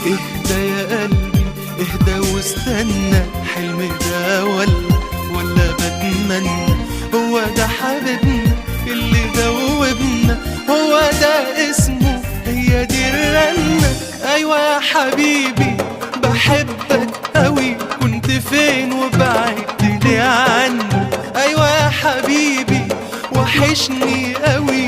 اهدى يا قلبي اهدى واستنى، حلم ده ولا بتمنى؟ هو ده حبيبنا اللي دوبنا، هو ده اسمه، هي دي الرنة. ايوه يا حبيبي بحبك قوي، كنت فين وبعدت ليه عني؟ ايوه يا حبيبي وحشني قوي،